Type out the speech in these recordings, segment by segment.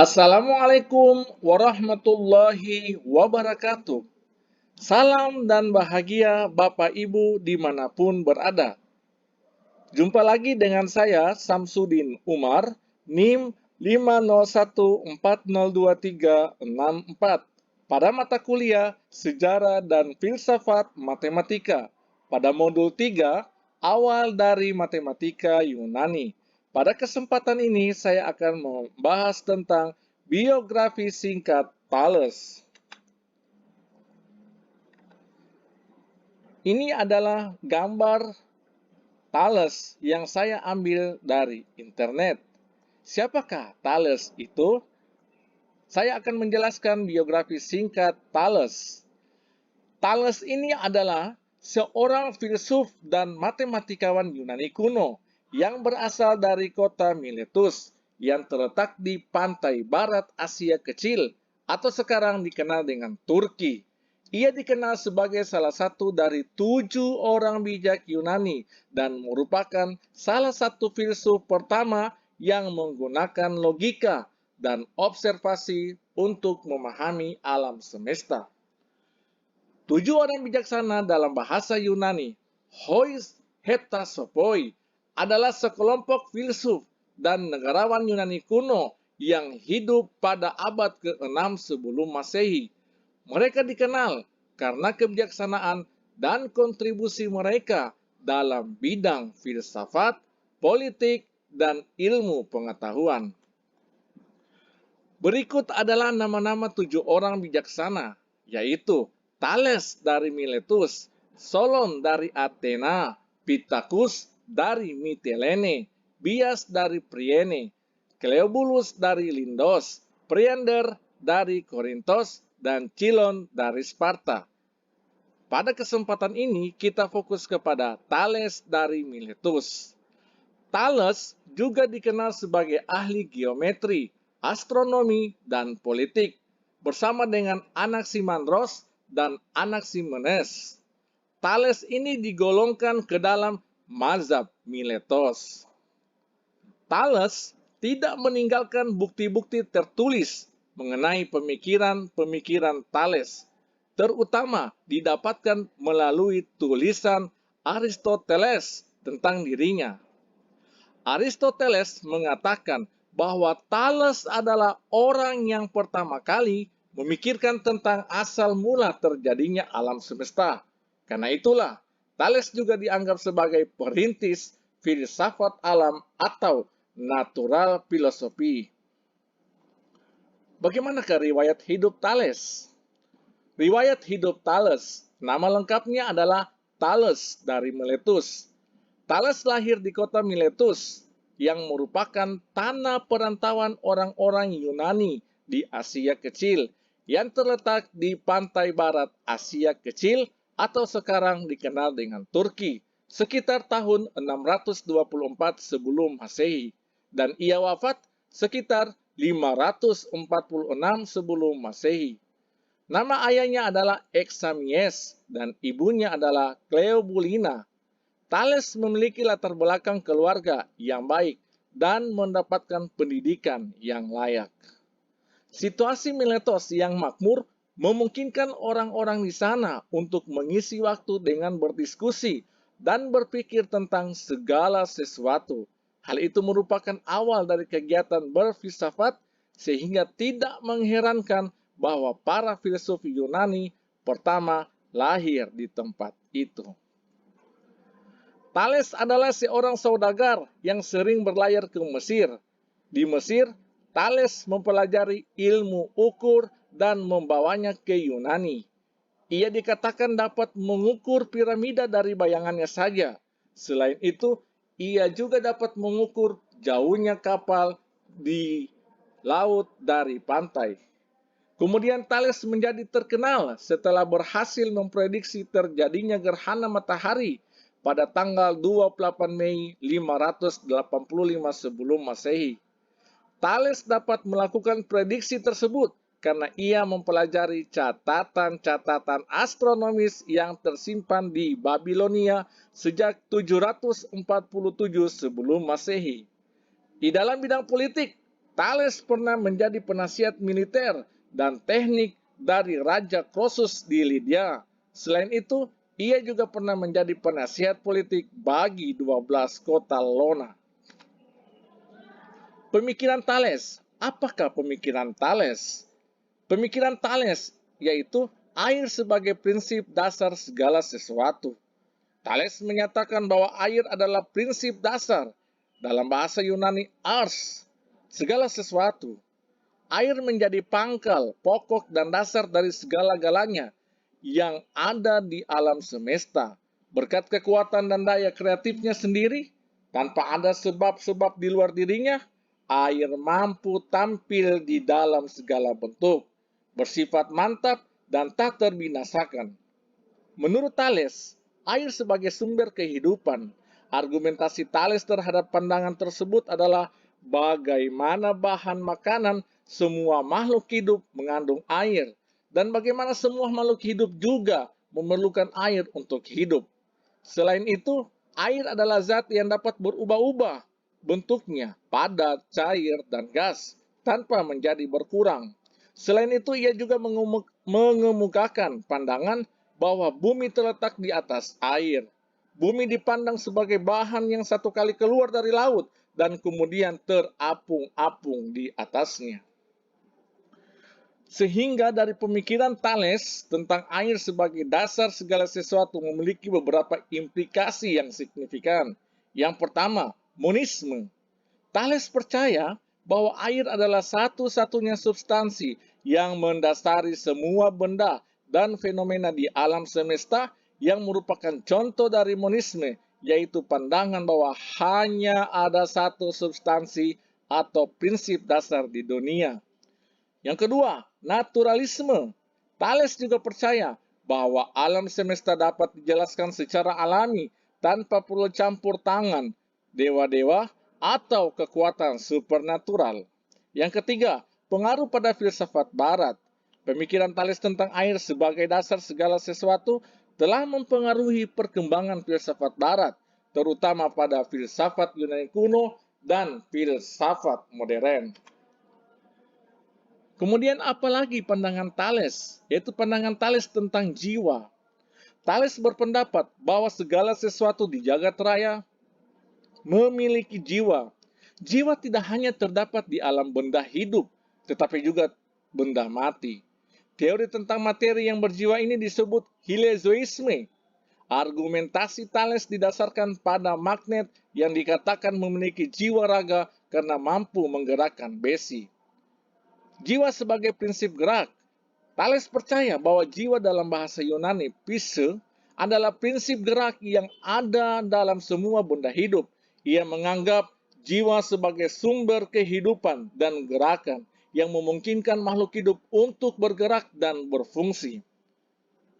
Assalamualaikum warahmatullahi wabarakatuh. Salam dan bahagia Bapak Ibu dimanapun berada. Jumpa lagi dengan saya Samsudin Umar, NIM 501402364 pada mata kuliah Sejarah dan Filsafat Matematika pada modul 3 awal dari Matematika Yunani. Pada kesempatan ini saya akan membahas tentang biografi singkat Thales. Ini adalah gambar Thales yang saya ambil dari internet. Siapakah Thales itu? Saya akan menjelaskan biografi singkat Thales. Thales ini adalah seorang filsuf dan matematikawan Yunani kuno yang berasal dari kota Miletus yang terletak di pantai barat Asia Kecil atau sekarang dikenal dengan Turki. Ia dikenal sebagai salah satu dari 7 orang bijak Yunani dan merupakan salah satu filsuf pertama yang menggunakan logika dan observasi untuk memahami alam semesta. 7 orang bijaksana dalam bahasa Yunani, Hois Hetasopoi, adalah sekelompok filsuf dan negarawan Yunani kuno yang hidup pada abad ke-6 sebelum Masehi. Mereka dikenal karena kebijaksanaan dan kontribusi mereka dalam bidang filsafat, politik, dan ilmu pengetahuan. Berikut adalah nama-nama 7 orang bijaksana, yaitu Thales dari Miletus, Solon dari Athena, Pittacus dari Mitilene, Bias dari Priene, Cleobulus dari Lindos, Priander dari Korintos, dan Chilon dari Sparta. Pada kesempatan ini kita fokus kepada Thales dari Miletus. Thales juga dikenal sebagai ahli geometri, astronomi, dan politik, bersama dengan Anaximandros dan Anaximenes. Thales ini digolongkan ke dalam mazhab Miletos. Thales tidak meninggalkan bukti-bukti tertulis mengenai pemikiran-pemikiran Thales, terutama didapatkan melalui tulisan Aristoteles tentang dirinya. Aristoteles mengatakan bahwa Thales adalah orang yang pertama kali memikirkan tentang asal mula terjadinya alam semesta. Karena itulah, Thales juga dianggap sebagai perintis filsafat alam atau natural filosofi. Bagaimanakah riwayat hidup Thales? Riwayat hidup Thales, nama lengkapnya adalah Thales dari Miletus. Thales lahir di kota Miletus, yang merupakan tanah perantauan orang-orang Yunani di Asia Kecil, yang terletak di pantai barat Asia Kecil atau sekarang dikenal dengan Turki, sekitar tahun 624 sebelum Masehi, dan ia wafat sekitar 546 sebelum Masehi. Nama ayahnya adalah Examies dan ibunya adalah Cleobulina. Thales memiliki latar belakang keluarga yang baik dan mendapatkan pendidikan yang layak. Situasi Miletos yang makmur memungkinkan orang-orang di sana untuk mengisi waktu dengan berdiskusi dan berpikir tentang segala sesuatu. Hal itu merupakan awal dari kegiatan berfilsafat, sehingga tidak mengherankan bahwa para filsuf Yunani pertama lahir di tempat itu. Thales adalah seorang saudagar yang sering berlayar ke Mesir. Di Mesir, Thales mempelajari ilmu ukur dan membawanya ke Yunani. Ia dikatakan dapat mengukur piramida dari bayangannya saja. Selain itu, ia juga dapat mengukur jauhnya kapal di laut dari pantai. Kemudian Thales menjadi terkenal setelah berhasil memprediksi terjadinya gerhana matahari pada tanggal 28 Mei 585 sebelum Masehi. Thales dapat melakukan prediksi tersebut karena ia mempelajari catatan-catatan astronomis yang tersimpan di Babilonia sejak 747 sebelum Masehi. Di dalam bidang politik, Thales pernah menjadi penasihat militer dan teknik dari Raja Croesus di Lydia. Selain itu, ia juga pernah menjadi penasihat politik bagi 12 kota Lona. Pemikiran Thales. Apakah pemikiran Thales? Pemikiran Thales yaitu air sebagai prinsip dasar segala sesuatu. Thales menyatakan bahwa air adalah prinsip dasar. Dalam bahasa Yunani, ars, segala sesuatu. Air menjadi pangkal, pokok, dan dasar dari segala-galanya yang ada di alam semesta. Berkat kekuatan dan daya kreatifnya sendiri, tanpa ada sebab-sebab di luar dirinya, air mampu tampil di dalam segala bentuk, bersifat mantap dan tak terbinasakan. Menurut Thales, air sebagai sumber kehidupan. Argumentasi Thales terhadap pandangan tersebut adalah bagaimana bahan makanan semua makhluk hidup mengandung air, dan bagaimana semua makhluk hidup juga memerlukan air untuk hidup. Selain itu, air adalah zat yang dapat berubah-ubah bentuknya, padat, cair, dan gas, tanpa menjadi berkurang. Selain itu, ia juga mengemukakan pandangan bahwa bumi terletak di atas air. Bumi dipandang sebagai bahan yang satu kali keluar dari laut dan kemudian terapung-apung di atasnya. Sehingga dari pemikiran Thales tentang air sebagai dasar segala sesuatu memiliki beberapa implikasi yang signifikan. Yang pertama, monisme. Thales percaya bahwa air adalah satu-satunya substansi yang mendasari semua benda dan fenomena di alam semesta yang merupakan contoh dari monisme, yaitu pandangan bahwa hanya ada satu substansi atau prinsip dasar di dunia. Yang kedua, naturalisme. Thales juga percaya bahwa alam semesta dapat dijelaskan secara alami tanpa perlu campur tangan dewa-dewa atau kekuatan supernatural. Yang ketiga, pengaruh pada filsafat barat. Pemikiran Thales tentang air sebagai dasar segala sesuatu telah mempengaruhi perkembangan filsafat barat, terutama pada filsafat Yunani kuno dan filsafat modern. Kemudian apalagi pandangan Thales, yaitu pandangan Thales tentang jiwa. Thales berpendapat bahwa segala sesuatu di jagat raya memiliki jiwa. Jiwa tidak hanya terdapat di alam benda hidup, tetapi juga benda mati. Teori tentang materi yang berjiwa ini disebut hilezoisme. Argumentasi Thales didasarkan pada magnet yang dikatakan memiliki jiwa raga karena mampu menggerakkan besi. Jiwa sebagai prinsip gerak. Thales percaya bahwa jiwa dalam bahasa Yunani, physe, adalah prinsip gerak yang ada dalam semua benda hidup. Ia menganggap jiwa sebagai sumber kehidupan dan gerakan yang memungkinkan makhluk hidup untuk bergerak dan berfungsi.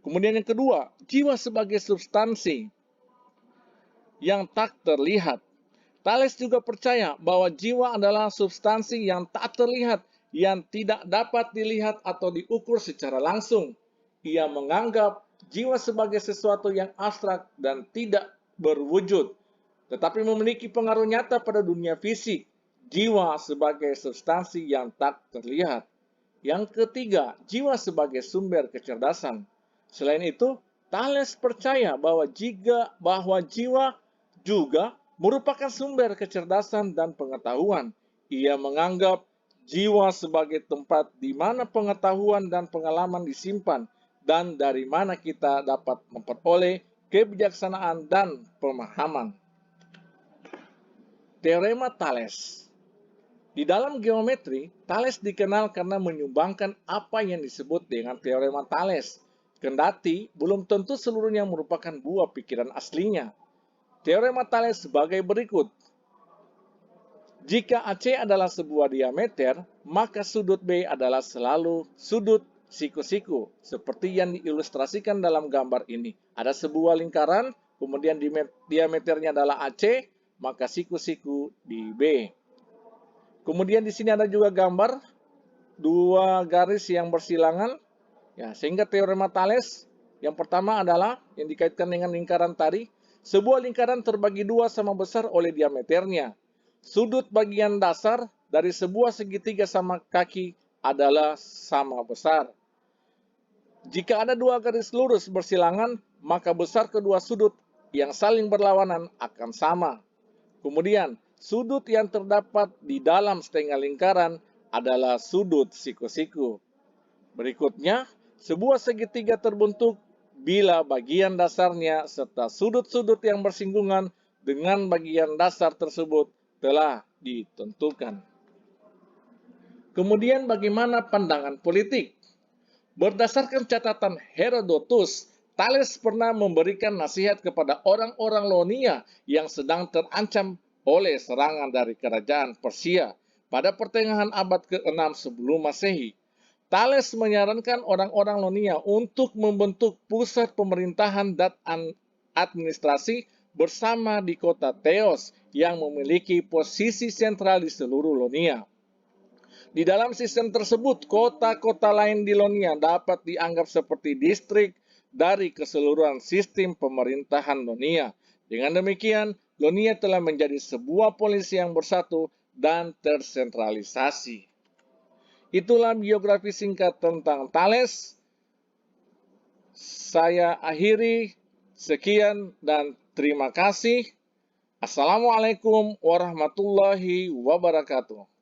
Kemudian yang kedua, jiwa sebagai substansi yang tak terlihat. Thales juga percaya bahwa jiwa adalah substansi yang tak terlihat, yang tidak dapat dilihat atau diukur secara langsung. Ia menganggap jiwa sebagai sesuatu yang abstrak dan tidak berwujud, tetapi memiliki pengaruh nyata pada dunia fisik. Jiwa sebagai substansi yang tak terlihat. Yang ketiga, jiwa sebagai sumber kecerdasan. Selain itu, Thales percaya bahwa jiwa juga merupakan sumber kecerdasan dan pengetahuan. Ia menganggap jiwa sebagai tempat di mana pengetahuan dan pengalaman disimpan dan dari mana kita dapat memperoleh kebijaksanaan dan pemahaman. Teorema Thales. Di dalam geometri, Thales dikenal karena menyumbangkan apa yang disebut dengan teorema Thales, kendati belum tentu seluruhnya merupakan buah pikiran aslinya. Teorema Thales sebagai berikut. Jika AC adalah sebuah diameter, maka sudut B adalah selalu sudut siku-siku, seperti yang diilustrasikan dalam gambar ini. Ada sebuah lingkaran, kemudian diameternya adalah AC, maka siku-siku di B. Kemudian di sini ada juga gambar dua garis yang bersilangan, ya, sehingga teorema Thales yang pertama adalah yang dikaitkan dengan lingkaran tadi. Sebuah lingkaran terbagi dua sama besar oleh diameternya. Sudut bagian dasar dari sebuah segitiga sama kaki adalah sama besar. Jika ada dua garis lurus bersilangan, maka besar kedua sudut yang saling berlawanan akan sama. Kemudian, sudut yang terdapat di dalam setengah lingkaran adalah sudut siku-siku. Berikutnya, sebuah segitiga terbentuk bila bagian dasarnya serta sudut-sudut yang bersinggungan dengan bagian dasar tersebut telah ditentukan. Kemudian bagaimana pandangan politik? Berdasarkan catatan Herodotus, Thales pernah memberikan nasihat kepada orang-orang Ionia yang sedang terancam oleh serangan dari kerajaan Persia pada pertengahan abad ke-6 sebelum Masehi. Thales menyarankan orang-orang Ionia untuk membentuk pusat pemerintahan dan administrasi bersama di kota Teos yang memiliki posisi sentral di seluruh Ionia. Di dalam sistem tersebut, kota-kota lain di Ionia dapat dianggap seperti distrik dari keseluruhan sistem pemerintahan Ionia. Dengan demikian, Ionia telah menjadi sebuah polis yang bersatu dan tersentralisasi. Itulah biografi singkat tentang Thales. Saya akhiri, sekian dan terima kasih. Assalamualaikum warahmatullahi wabarakatuh.